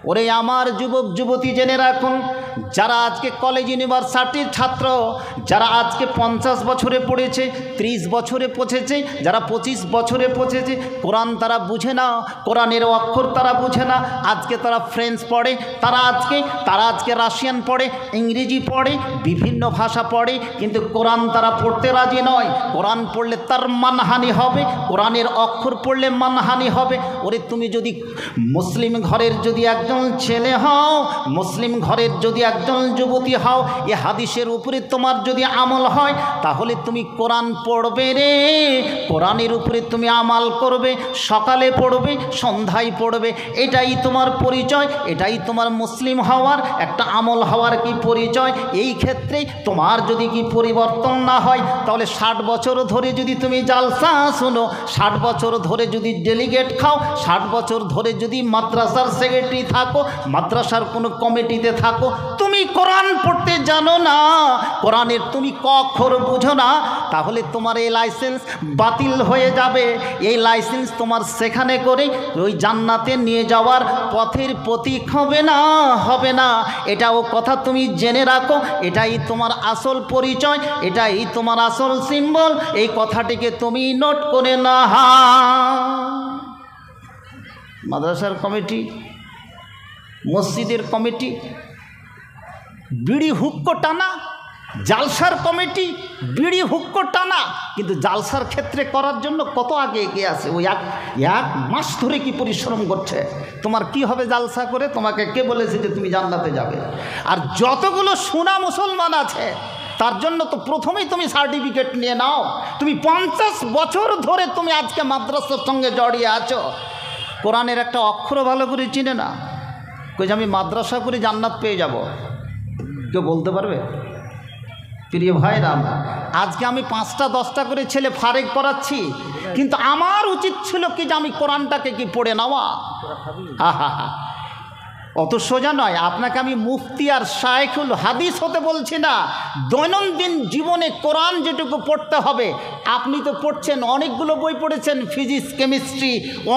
ওরে আমার যুবক যুবতী জেনে রাখুন, যারা আজকে কলেজ ইউনিভার্সিটির ছাত্র, যারা আজকে 50 বছরে পড়েছে, 30 বছরে পৌঁছেছে, যারা 25 বছরে পৌঁছেছে, কোরআন তারা বুঝে না, কোরআনের অক্ষর তারা বুঝে না। আজকে তারা ফ্রেঞ্চ পড়ে, তারা আজকে রাশিয়ান পড়ে, ইংরেজি পড়ে, বিভিন্ন ভাষা পড়ে, কিন্তু কোরআন তারা পড়তে রাজি নয়। কোরআন পড়লে তার মানহানি হবে, কোরআনের অক্ষর পড়লে মানহানি হবে। ওরে তুমি যদি মুসলিম ঘরের যদি একজন ছেলে হও, মুসলিম ঘরের যদি একজন যুবতী হও, এ হাদিসের উপরে তোমার যদি আমল হয়, তাহলে তুমি কোরআন পড়বে রে, কোরআনের উপরে তুমি আমাল করবে, সকালে পড়বে, সন্ধ্যায় পড়বে। এটাই তোমার পরিচয়, এটাই তোমার মুসলিম হওয়ার একটা আমল হওয়ার কি পরিচয়। এই ক্ষেত্রে তোমার যদি কি পরিবর্তন না হয়, তাহলে 60 বছর ধরে যদি তুমি জালসা শুনো, 60 বছর ধরে যদি ডেলিগেট খাও, 60 বছর ধরে যদি মাদ্রাসার সেক্রেটারি থাকো, মাদ্রাসার কোনো কমিটিতে থাকো, তুমি কোরআন পড়তে জানো না, কোরআনের তুমি ক অক্ষর বুঝো না, তাহলে তোমার এই লাইসেন্স বাতিল হয়ে যাবে। এই লাইসেন্স তোমার সেখানে করে ওই জান্নাতে নিয়ে যাওয়ার পথের প্রতীক হবে না, হবে না। এটাও কথা তুমি জেনে রাখো, এটাই তোমার আসল পরিচয়, এটাই তোমার আসল সিম্বল। এই কথাটিকে তুমি নোট করে না। মাদ্রাসার কমিটি, মসজিদের কমিটি বিড়ি হুক্কো টানা, জালসার কমিটি বিড়ি হুক্কো টানা, কিন্তু জালসার ক্ষেত্রে করার জন্য কত আগে এগিয়ে আছে। ওই এক মাস ধরে কি পরিশ্রম করছে। তোমার কি হবে জালসা করে? তোমাকে কে বলেছে যে তুমি জান্নাতে যাবে? আর যতগুলো সুনা মুসলমান আছে, তার জন্য তো প্রথমেই তুমি সার্টিফিকেট নিয়ে নাও। তুমি 50 বছর ধরে তুমি আজকে মাদ্রাসার সঙ্গে জড়িয়ে আছো, কোরআনের একটা অক্ষরও ভালো করে চিনে না, কই যে আমি মাদ্রাসা করে জান্নাত পেয়ে যাব? কেউ বলতে পারবে? প্রিয় ভাইরা, আজকে আমি 5টা 10টা করে ছেলে ফারেক করাচ্ছি, কিন্তু আমার উচিত ছিল কি যে আমি কোরআনটাকে কি পড়ে নেওয়া। আহা, অত সোজা নয়। আপনাকে আমি মুফতি আর শায়েখুল হাদিস হতে বলছি না। দৈনন্দিন জীবনে কোরআন যেটুকু পড়তে হবে, আপনি তো পড়ছেন, অনেকগুলো বই পড়েছেন, ফিজিক্স, কেমিস্ট্রি,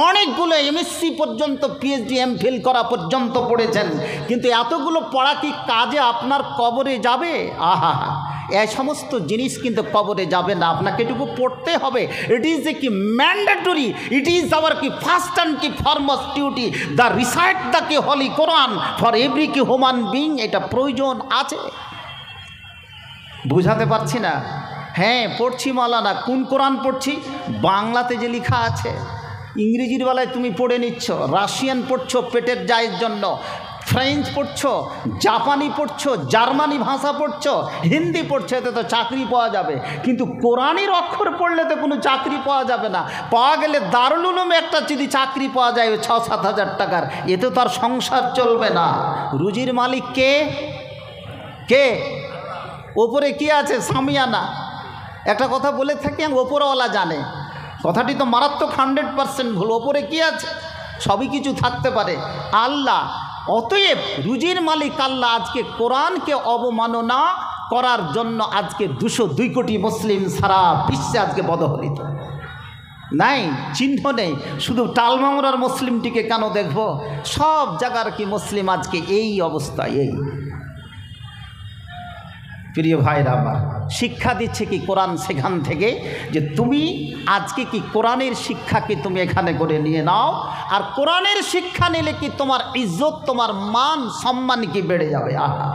অনেকগুলো এমএসসি পর্যন্ত, পিএইচডি, এমফিল করা পর্যন্ত পড়েছেন, কিন্তু এতগুলো পড়া কি কাজে আপনার কবরে যাবে? আহা, এই সমস্ত জিনিস কিন্তু কবরে যাবে না। আপনাকে এটুকু পড়তে হবে। ইট ইজ এ কি ম্যান্ডেটরি, ইট ইজ আওয়ার কি ফার্স্ট অ্যান্ড কি foremost duty, the recite the কি হলি কোরআন ফর এভরি কি হিউম্যান বিং। এটা প্রয়োজন আছে। বুঝাতে পারছি না? হ্যাঁ, পড়ছি মাওলানা। কোন কোরআন পড়ছি? বাংলাতে যে লেখা আছে, ইংরেজির বেলায় তুমি পড়ে নিচ্ছ, রাশিয়ান পড়ছো পেটের জায়ের জন্য, ফ্রেঞ্চ পড়ছো, জাপানি পড়ছো, জার্মানি ভাষা পড়ছো, হিন্দি পড়ছো, এতে তো চাকরি পাওয়া যাবে। কিন্তু কোরআনের অক্ষর পড়লে তো কোনো চাকরি পাওয়া যাবে না। পাওয়া গেলে দারুল উলুমে একটা যদি চাকরি পাওয়া যায় 6-7 হাজার টাকার, এতে তো আর সংসার চলবে না। রুজির মালিক কে? কে? ওপরে কি আছে? সামিয়ানা। একটা কথা বলে থাকি, ওপরওয়ালা জানে, কথাটি তো মারাত্মক 100% ভুল। ওপরে কি আছে? সবই কিছু থাকতে পারে, আল্লাহ। অতএব রুজির মালিক আল্লাহ। আজকে কোরআনকে অবমাননা করার জন্য আজকে 202 কোটি মুসলিম সারা বিশ্বে আজকে বদহলিত। নাই, চিহ্ন নেই। শুধু টালমাংরার মুসলিমটিকে কেন দেখব? সব জায়গার কি মুসলিম আজকে এই অবস্থায়। এই প্রিয় ভাইরা আমার, শিক্ষা দিচ্ছে কি কোরআন সেখান থেকে, যে তুমি আজকে কি কোরআনের শিক্ষাকে তুমি এখানে করে নিয়ে নাও। আর কোরআনের শিক্ষা নিলে কি তোমার ইজ্জত, তোমার মান সম্মান কি বেড়ে যাবে। আহা,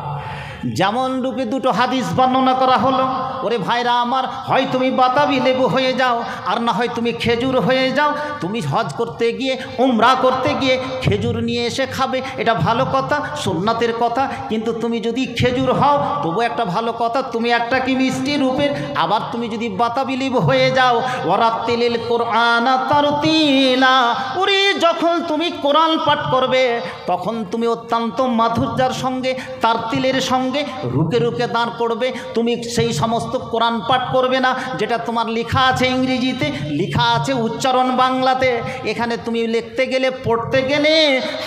যেমন রূপে 2টো হাদিস বর্ণনা করা হলো। ওরে ভাইরা আমার, হয় তুমি বাতাবি লেবু হয়ে যাও, আর না হয় তুমি খেজুর হয়ে যাও। তুমি হজ করতে গিয়ে, উমরা করতে গিয়ে খেজুর নিয়ে এসে খাবে, এটা ভালো কথা, সুন্নাতের কথা। কিন্তু তুমি যদি খেজুর হও, তবু একটা ভালো কথা, তুমি একটা কি মিষ্টি রূপের। আবার তুমি যদি বাতাবি লেবু হয়ে যাও, ওয়ারাত্তিলিল কোরআন তারতিলা, ওরে যখন তুমি কোরআন পাঠ করবে, তখন তুমি অত্যন্ত মাধুর্যের সঙ্গে, তারতিলের সঙ্গে রুকে রুকে দাঁড় করবে। তুমি সেই সমস্ত কোরআন পাঠ করবে না যেটা তোমার লেখা আছে ইংরেজিতে, লেখা আছে উচ্চারণ বাংলাতে। এখানে তুমি লিখতে গেলে, পড়তে গেলে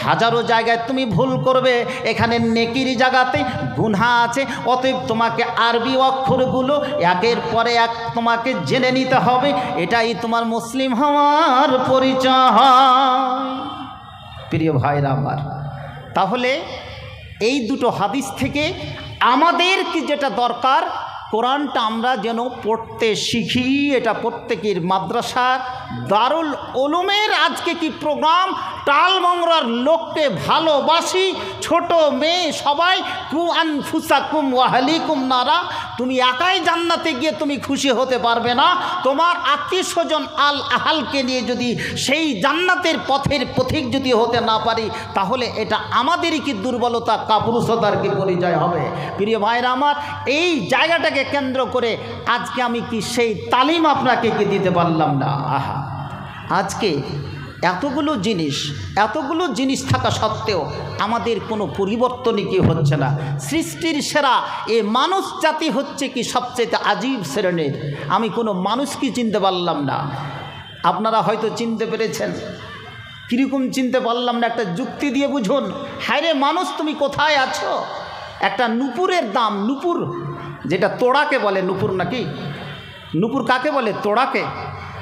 হাজারো জায়গায় তুমি ভুল করবে। এখানে নেকির জায়গাতে গুনাহ আছে। অতএব তোমাকে আরবি অক্ষরগুলো একের পরে এক তোমাকে জেনে নিতে হবে। এটাই তোমার মুসলিম হওয়ার পরিচয়। প্রিয় ভাইরা আমার, তাহলে এই দুটো হাদিস থেকে আমাদের কি যেটা দরকার, কোরআনটা আমরা যেন পড়তে শিখি। এটা প্রত্যেকের মাদ্রাসা দারুল উলুমের আজকে কি প্রোগ্রাম, টালমংরার লোককে ভালোবাসি, ছোট মেয়ে সবাই, কু আনফুসাকুম ওয়া আহলিকুম নারা। তুমি একাই জান্নাতে গিয়ে তুমি খুশি হতে পারবে না, তোমার আত্মীয় স্বজন আল আহালকে নিয়ে যদি সেই জান্নাতের পথের পথিক যদি হতে না পারি, তাহলে এটা আমাদেরই কি দুর্বলতা, কাপুরুষতার কি পরিচয় হবে। প্রিয় ভাইরা আমার, এই জায়গাটাকে কেন্দ্র করে আজকে আমি কি সেই তালিম আপনাকে কি দিতে পারলাম না। আহা, আজকে এতগুলো জিনিস থাকা সত্ত্বেও আমাদের কোনো পরিবর্তনই কি হচ্ছে না। সৃষ্টির সেরা এ মানুষ জাতি হচ্ছে কি সবচেয়ে আজীব শ্রেণীর। আমি কোনো মানুষকে চিনতে পারলাম না, আপনারা হয়তো চিনতে পেরেছেন। কীরকম চিনতে পারলাম না, একটা যুক্তি দিয়ে বুঝুন। হায় রে মানুষ, তুমি কোথায় আছো? একটা নুপুরের দাম, নুপুর যেটা তোড়াকে বলে, নুপুর নাকি, নুপুর কাকে বলে? তোড়াকে।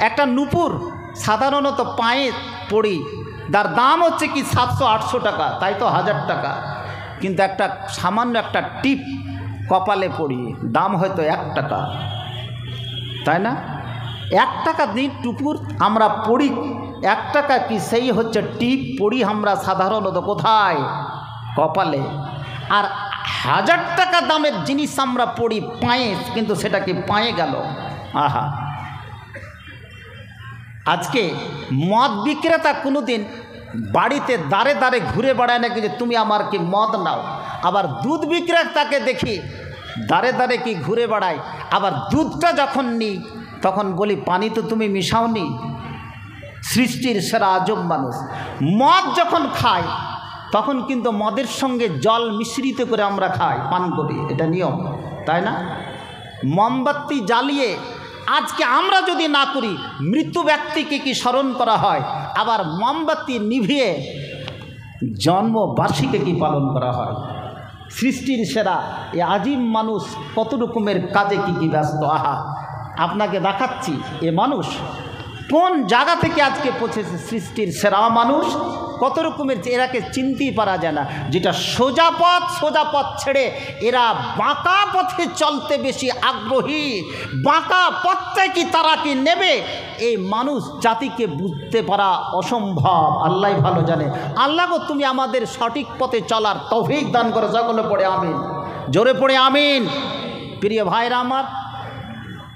একটা নুপুর সাধারণত পায়ে পড়ি, তার দাম হচ্ছে কি 700-800 টাকা, তাই তো 1000 টাকা। কিন্তু একটা সামান্য একটা টিপ কপালে পড়ি, দাম হয়তো 1 টাকা, তাই না? 1 টাকা দিন টুপুর আমরা পড়ি, 1 টাকা কি সেই হচ্ছে টিপ পড়ি আমরা সাধারণত কোথায়? কপালে। আর 1000 টাকা দামের জিনিস আমরা পড়ি পায়ে, কিন্তু সেটা কি পায়ে গেল। আহা, আজকে মদ বিক্রেতা কোনোদিন বাড়িতে দাঁড়ে দাঁড়ে ঘুরে বেড়ায় নাকি যে তুমি আমার কি মদ নাও। আবার দুধ বিক্রেতাকে দেখি দাঁড়ে দাঁড়ে কি ঘুরে বেড়ায়। আবার দুধটা যখন নিই তখন বলি পানি তো তুমি মিশাওনি। সৃষ্টির সেরা আজব মানুষ। মদ যখন খায় তখন কিন্তু মদের সঙ্গে জল মিশ্রিত করে আমরা খাই, পান করি, এটা নিয়ম, তাই না? মোমবাতি জ্বালিয়ে আজকে আমরা যদি না করি, মৃত্যু ব্যক্তিকে কি স্মরণ করা হয়। আবার মোমবাতি নিভিয়ে জন্মবার্ষিকী কি পালন করা হয়। সৃষ্টির সেরা এ আজীব মানুষ কত রকমের কাজে কি ব্যস্ত। আহা, আপনাকে দেখাচ্ছি এ মানুষ কোন জায়গা থেকে আজকে পৌঁছেছে। সৃষ্টির সেরা মানুষ কত রকমের, এরাকে চিনতেই পারা যায় না। যেটা সোজা পথ ছেড়ে এরা বাঁকা পথে চলতে বেশি আগ্রহী। বাঁকা পথটা কি তারা কি নেবে, এই মানুষ জাতিকে বুঝতে পারা অসম্ভব। আল্লাহ ভালো জানে। আল্লাহ গো, তুমি আমাদের সঠিক পথে চলার তৌফিক দান করে। সকলে পড়ে আমিন, জোরে পড়ে আমিন। প্রিয় ভাইরা আমার,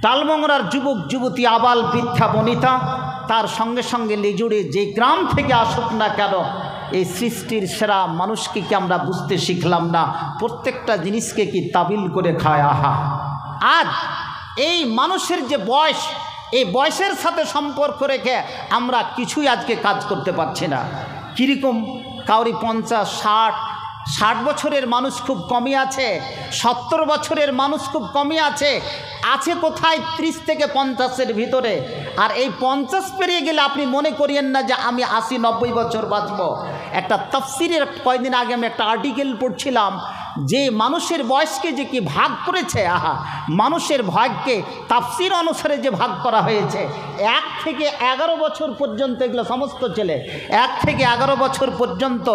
টালমংরার যুবক যুবতী, আবাল বৃদ্ধা বনিতা, তার সঙ্গে সঙ্গে লিজুড়ে যে গ্রাম থেকে আসুক না কেন, এই সৃষ্টির সেরা মানুষকে কি আমরা বুঝতে শিখলাম না? প্রত্যেকটা জিনিসকে কি তাবিল করে খায়। আহা, আজ এই মানুষের যে বয়স, এই বয়সের সাথে সম্পর্ক রেখে আমরা কিছুই আজকে কাজ করতে পারছি না। কীরকম কাউরি 50-60 বছরের মানুষ খুব কমই আছে, 70 বছরের মানুষ খুব কমই আছে কোথায় 30 থেকে 50-এর ভিতরে। আর এই 50 পেরিয়ে গেলে আপনি মনে করিয়েন না যে আমি 80-90 বছর বাঁচব। একটা তাফসিরের কয়েকদিন আগে আমি একটা আর্টিকেল পড়ছিলাম যে মানুষের বয়সকে যে কি ভাগ করেছে। আহা, মানুষের ভাগকে তাফসির অনুসারে যে ভাগ করা হয়েছে, 1 থেকে 11 বছর পর্যন্ত, এগুলো সমস্ত ছেলে 1 থেকে 11 বছর পর্যন্ত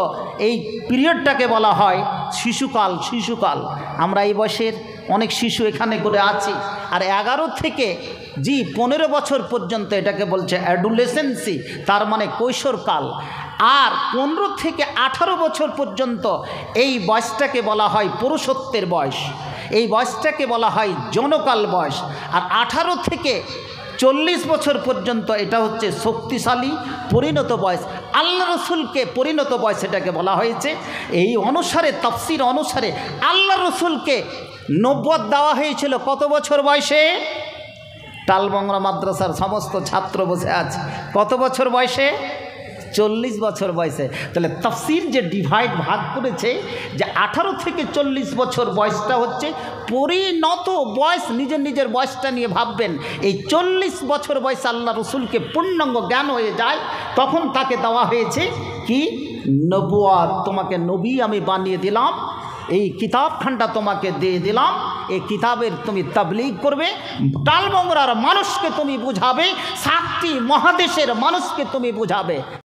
এই পিরিয়ডটাকে বলা হয় শিশুকাল। আমরা এই বয়সের অনেক শিশু এখানে করে আছি। আর 11 থেকে 15 বছর পর্যন্ত এটাকে বলছে অ্যাডোলেসেন্সি, তার মানে কৈশোরকাল। আর 15 থেকে 18 বছর পর্যন্ত এই বয়সটাকে বলা হয় পুরুষত্বের বয়স, এই বয়সটাকে বলা হয় যৌনকাল বয়স। আর 18 থেকে 40 বছর পর্যন্ত এটা হচ্ছে শক্তিশালী পরিণত বয়স। আল্লাহ রসুলকে পরিণত বয়স এটাকে বলা হয়েছে। এই অনুসারে, তাফসির অনুসারে আল্লাহ রসুলকে নবুয়ত দেওয়া হয়েছিল কত বছর বয়সে? টালমংরা মাদ্রাসার সমস্ত ছাত্র বসে আছে, কত বছর বয়সে? 40 বছর বয়সে। তাহলে তাফসির যে ভাগ করেছে যে 18 থেকে 40 বছর বয়সটা হচ্ছে পরিণত বয়স। নিজের বয়সটা নিয়ে ভাববেন। এই 40 বছর বয়সে আল্লাহ রসুলকে পূর্ণাঙ্গ জ্ঞান হয়ে যায়, তখন তাকে দেওয়া হয়েছে কি? নবুয়ত। তোমাকে নবী আমি বানিয়ে দিলাম, এই কিতাবখানটা তোমাকে দিয়ে দিলাম, এই কিতাবের তুমি তাবলীগ করবে, টালমংরার মানুষকে তুমি বুঝাবে, 7টি মহাদেশের মানুষকে তুমি বুঝাবে।